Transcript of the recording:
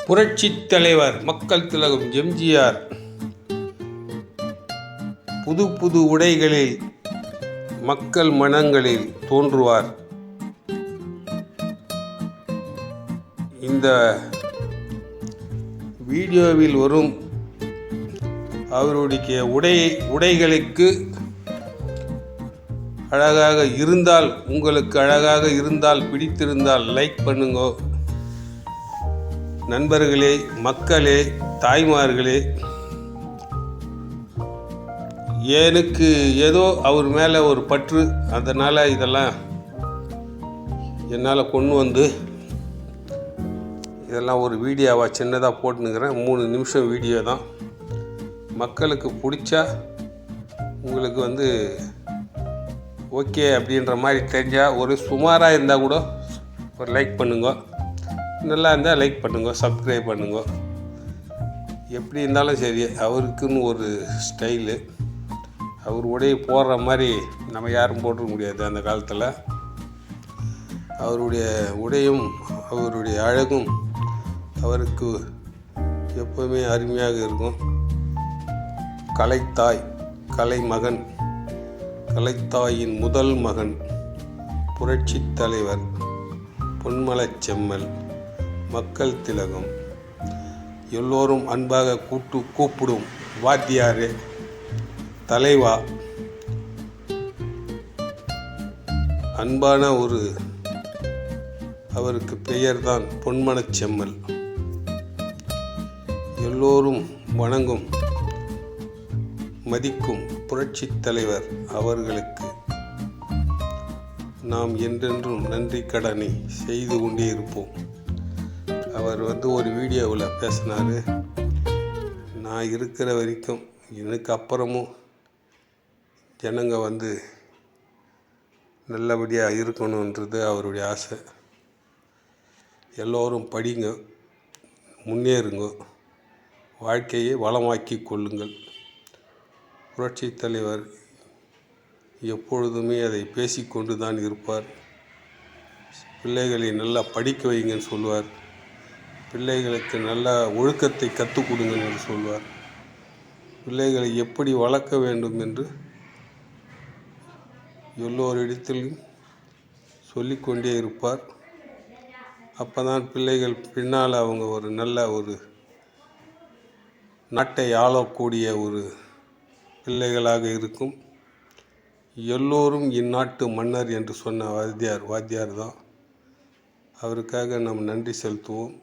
புரட்சித் தலைவர் மக்கள் திலகம் எம்ஜிஆர் புது புது உடைகளில் மக்கள் மனங்களில் தோன்றுவார். இந்த வீடியோவில் வரும் அவருடைய உடைகளுக்கு அழகாக இருந்தால், உங்களுக்கு அழகாக இருந்தால், பிடித்திருந்தால் லைக் பண்ணுங்க. நண்பர்களே, மக்களே, தாய்மார்களே, எனக்கு ஏதோ அவர் மேலே ஒரு பற்று, அதனால் இதெல்லாம் என்னால் கொண்டு வந்து இதெல்லாம் ஒரு வீடியோவாக சின்னதாக போட்டுனுக்கிறேன். 3 நிமிஷம் வீடியோ தான். மக்களுக்கு பிடிச்சா, உங்களுக்கு ஓகே அப்படின்ற மாதிரி தெரிஞ்சால், ஒரு சுமாராக இருந்தால் கூட ஒரு லைக் பண்ணுங்க. நல்லா இருந்தால் லைக் பண்ணுங்க, சப்ஸ்கிரைப் பண்ணுங்க. எப்படி இருந்தாலும் சரி, அவருக்குன்னு ஒரு ஸ்டைலு, அவர் உடையை போடுற மாதிரி நம்ம யாரும் போட்டுக்க முடியாது. அந்த காலத்தில் அவருடைய உடையும் அவருடைய அழகும் அவருக்கு எப்போவுமே அருமையாக இருக்கும். கலைத்தாய், கலைமகன், கலைத்தாயின் முதல் மகன், புரட்சித் தலைவர், பொன்மலச் செம்மல், மக்கள் திலகம், எல்லோரும் அன்பாக கூப்பிடும் வாத்தியாரே, தலைவா, அன்பான ஒரு அவருக்கு பெயர்தான் பொன்மனச் செம்மல். எல்லோரும் வணங்கும் மதிக்கும் புரட்சித் தலைவர் அவர்களுக்கு நாம் என்றென்றும் நன்றி கடனை செய்து கொண்டே இருப்போம். அவர் ஒரு வீடியோவில் பேசினார், நான் இருக்கிற வரைக்கும் எனக்கு அப்புறமும் ஜனங்க நல்லபடியாக இருக்கணுன்றது அவருடைய ஆசை. எல்லோரும் படிங்க, முன்னேறுங்க, வாழ்க்கையை வளமாக்கி கொள்ளுங்கள். புரட்சித் தலைவர் எப்பொழுதுமே அதை பேசிக்கொண்டு தான் இருப்பார். பிள்ளைகளை நல்லா படிக்க வைங்கன்னு சொல்லுவார். பிள்ளைகளுக்கு நல்ல ஒழுக்கத்தை கற்றுக் கொடுங்க என்று சொல்வார். பிள்ளைகளை எப்படி வளர்க்க வேண்டும் என்று எல்லோரிடத்திலும் சொல்லிக்கொண்டே இருப்பார். அப்போ தான் பிள்ளைகள் பின்னால் அவங்க ஒரு நல்ல ஒரு நாட்டை ஆளக்கூடிய ஒரு பிள்ளைகளாக இருக்கும். எல்லோரும் இந்நாட்டு மன்னர் என்று சொன்ன வாத்தியார் தான். அவருக்காக நாம் நன்றி செலுத்துவோம்.